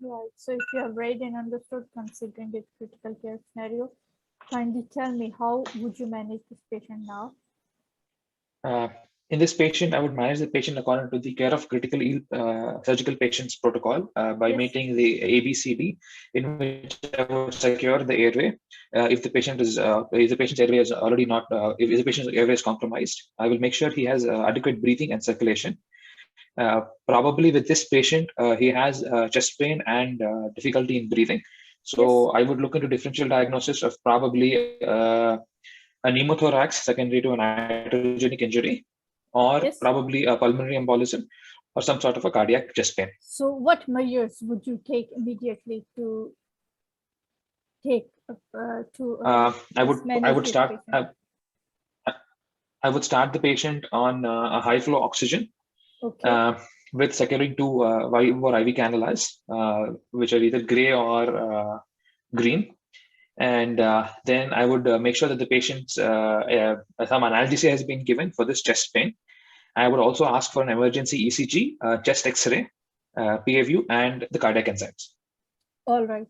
Right. So if you have read and understood considering the critical care scenario, kindly tell me how would you manage this patient now? Uh, in this patient, I would manage the patient according to the care of critical surgical patients protocol by Yes. maintaining the ABCD, in which I would secure the airway. If the patient's airway is already not, if the patient's airway is compromised, I will make sure he has adequate breathing and circulation. Probably with this patient, he has chest pain and difficulty in breathing. Yes. So I would look into differential diagnosis of probably a pneumothorax secondary to an iatrogenic injury, or Yes. probably a pulmonary embolism, or some sort of a cardiac chest pain. So what measures would you take immediately to take to I would just I manage would this start patient? I would start the patient on a high flow oxygen Okay. uh, with securing two valve or IV cannulas, which are either gray or green. And then I would make sure that the patient's some analgesia has been given for this chest pain. I would also ask for an emergency ECG, chest X-ray, PAView, and the cardiac enzymes. All right.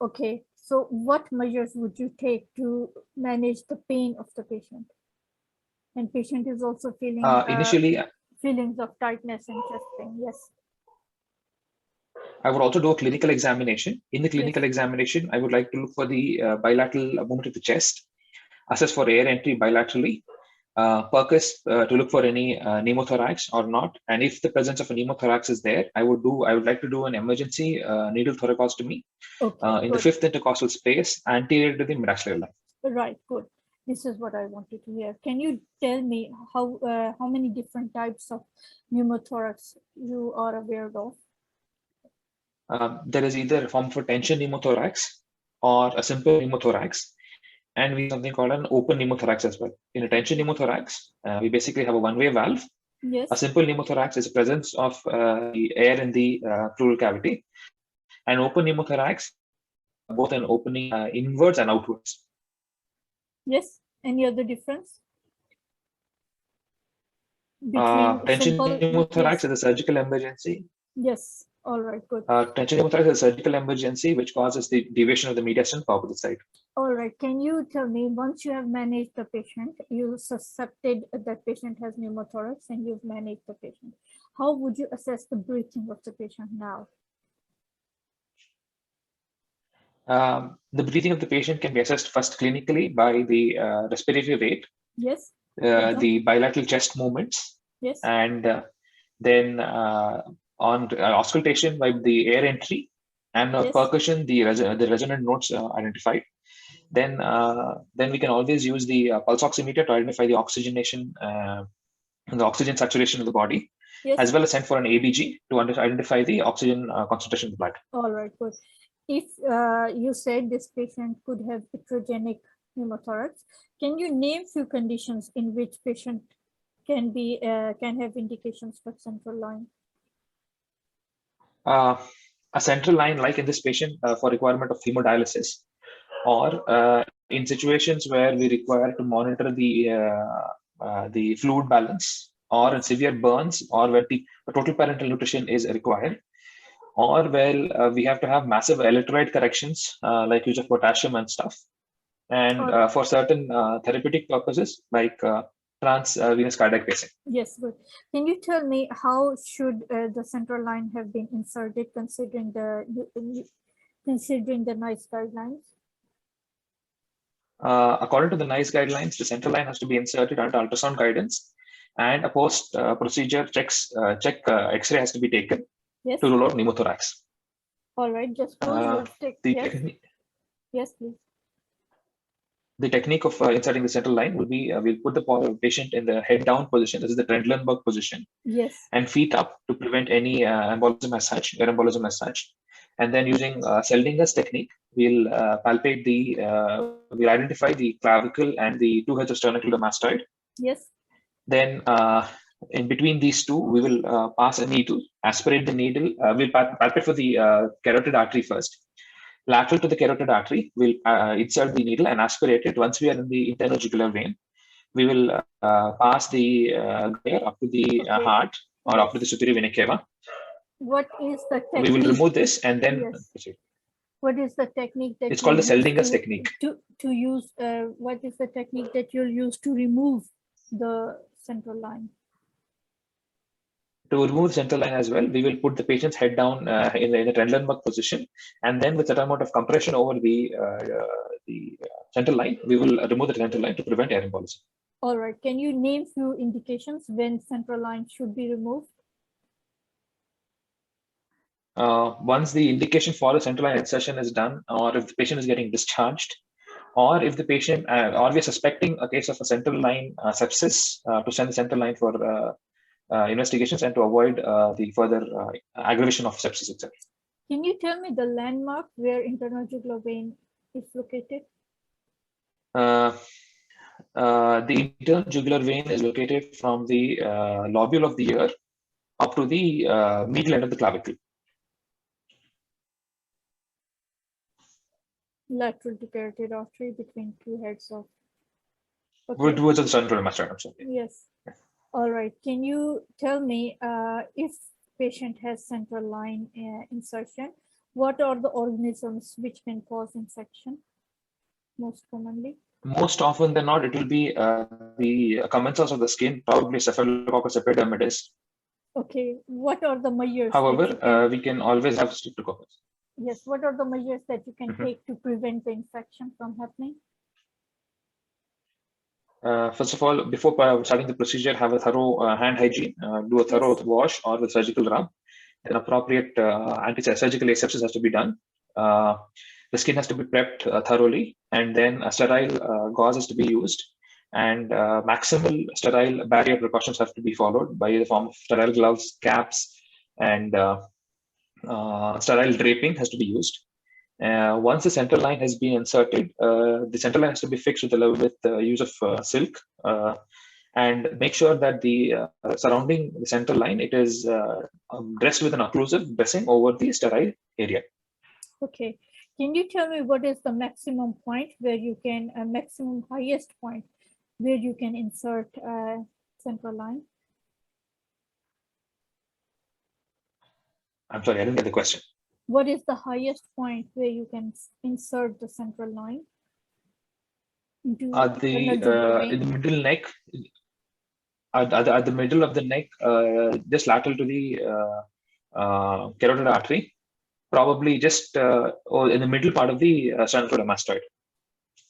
Okay. So what measures would you take to manage the pain of the patient? And patient is also feeling Initially, feelings of tightness and chest pain. Yes. I would also do a clinical examination. In the Yes. clinical examination, I would like to look for the bilateral movement of the chest, assess for air entry bilaterally, Percus to look for any pneumothorax or not. And if the presence of a pneumothorax is there, I would like to do an emergency needle thoracostomy Okay. in the Good. fifth intercostal space anterior to the mid-axillary line. Right. Good. This is what I wanted to hear. Can you tell me how many different types of pneumothorax you are aware of? There is either a form for tension pneumothorax or a simple pneumothorax. And we have something called an open pneumothorax as well. In a tension pneumothorax, we basically have a one-way valve. A Yes. simple pneumothorax is the presence of the air in the pleural cavity. An open pneumothorax both an opening inwards and outwards. Yes. Any other difference between Tension simple? pneumothorax Yes. is a surgical emergency. Yes. All right. Good. Tension pneumothorax is a surgical emergency which causes the deviation of the mediastinum to opposite side. All right. Can you tell me, once you have managed the patient, you suspected that patient has pneumothorax and you've managed the patient, how would you assess the breathing of the patient now? The breathing of the patient can be assessed first clinically by the respiratory rate, Yes. Rhythm. the bilateral chest movements, Yes. and then on auscultation by the air entry, and Yes. percussion, the resonant notes identified. Then we can always use the pulse oximeter to identify the oxygenation and the oxygen saturation of the body, Yes. as well as send for an ABG to identify the oxygen concentration of the blood. All right. Good. If you said this patient could have iatrogenic pneumothorax, can you name few conditions in which patient can have indications for central line? Uh, a central line, like in this patient, for requirement of hemodialysis, or in situations where we require to monitor the fluid balance, or in severe burns, or where the total parenteral nutrition is required, or where we have to have massive electrolyte corrections, like use of potassium and stuff, and for certain therapeutic purposes, like transvenous cardiac pacing. Yes, good. Can you tell me how should the central line have been inserted considering the NICE guidelines? According to the NICE guidelines, the central line has to be inserted under ultrasound guidance, and a post procedure check X-ray has to be taken Yes. to rule out pneumothorax. All right, just close your stick. Yes. Yes, please. The technique of inserting the central line will be we'll put the patient in the head down position. This is the Trendelenburg position. Yes. And feet up to prevent any embolism as such, air embolism as such. And then using Seldinger's technique, we'll palpate we'll identify the clavicle and the two heads of sternocleidomastoid. Yes. Then in between these two, we will pass a needle, aspirate the needle. We'll palpate for the carotid artery first. Lateral to the carotid artery, we'll insert the needle and aspirate it. Once we are in the internal jugular vein, we will pass the air up to the heart or up to the superior vena cava. What is the We will technique? remove this and then Yes. proceed. What is the technique that It's called the you'll use Seldinger's technique. to use? What is the technique that you'll use to remove the central line? To remove the central line as well, we will put the patient's head down in a Trendelenburg position, and then with a certain amount of compression over the central line, we will remove the central line to prevent air embolism. All right. Can you name few indications when central line should be removed? Once the indication for the central line insertion is done, or if the patient is getting discharged, or if the patient, or we're suspecting a case of a central line sepsis, to send the central line for investigations and to avoid the further aggravation of sepsis itself. Can you tell me the landmark where internal jugular vein is located? The internal jugular vein is located from the lobule of the ear up to the medial end of the clavicle. Lateral to carotid artery between two heads of. Okay. Towards the central mastoid. Yes. All right. Can you tell me if patient has central line insertion, what are the organisms which can cause infection most commonly? Most often than not, it will be the commensals of the skin, probably Staphylococcus epidermidis. Okay. What are the measures? However, we can always have Streptococcus. Yes. What are the measures that you can take to prevent the infection from happening? First of all, before starting the procedure, have a thorough hand hygiene, do a thorough wash or with surgical rub. Then appropriate anti-surgical asepsis has to be done. The skin has to be prepped thoroughly, and then a sterile gauze has to be used. And maximal sterile barrier precautions have to be followed by the form of sterile gloves, caps, and sterile draping has to be used. Once the central line has been inserted, the central line has to be fixed with the use of silk, and make sure that the surrounding the central line, it is dressed with an occlusive dressing over the sterile area. Okay. Can you tell me what is the maximum point where you can, maximum highest point where you can insert central line? I'm sorry, I didn't get the question. What is the highest point where you can insert the central line? Into in the middle neck, at the middle of the neck, just lateral to the carotid artery, probably just or in the middle part of the sternocleidomastoid.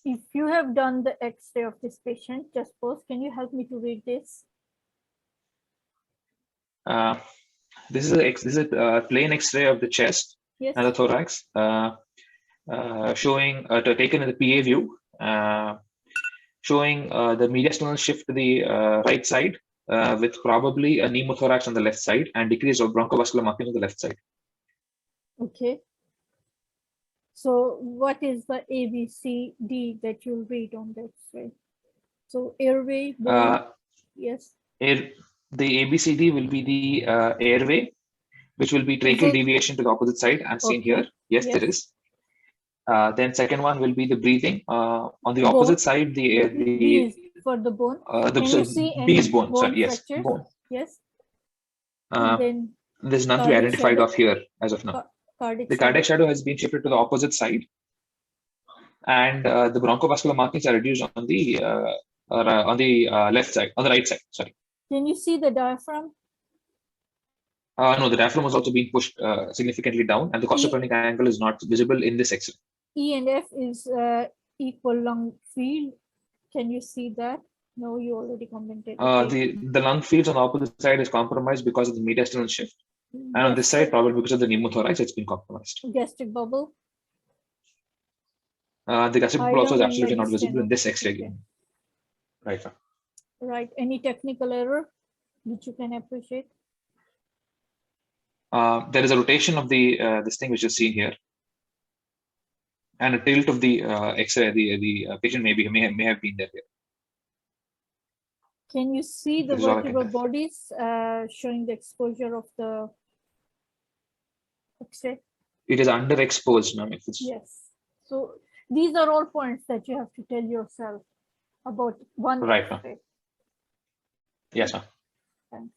If you have done the X-ray of this patient, just pause. Can you help me to read this? This is a plain X-ray of the chest. Yes. And the thorax, showing taken in the PA view, showing the mediastinal shift to the right side, with probably a pneumothorax on the left side and decrease of bronchovascular marking on the left side. Okay. So what is the ABCD that you'll read on the X-ray? So airway, bone, yes. The ABCD will be the airway, which will be tracheal deviation to the opposite side. I'm seen here. Yes, there is. Then second one will be the breathing. On the opposite side, the B is for the bone. Can you see B is bone. Sorry, yes, bone. Yes. Then there's none to be identified of here as of now. The cardiac shadow has been shifted to the opposite side, and the bronchovascular markings are reduced on the left side, on the right side. Sorry. Can you see the diaphragm? No, the diaphragm was also being pushed significantly down, and the costophrenic angle is not visible in this X-ray. E and F is equal lung field. Can you see that? No, you already commented. Okay. The lung fields on the opposite side is compromised because of the mediastinal shift, and on this side, probably because of the pneumothorax, it's been compromised. Gastric bubble. The gastric bubble also is absolutely not visible in this X-ray. Okay. Right. Right. Any technical error which you can appreciate? There is a rotation of the this thing which is seen here, and a tilt of the X-ray. The patient may have been there. Can you see the vertebral bodies showing the exposure of the X-ray? It is underexposed, ma'am. Yes. So these are all points that you have to tell yourself about one right, X-ray. Yes, ma'am. Thanks.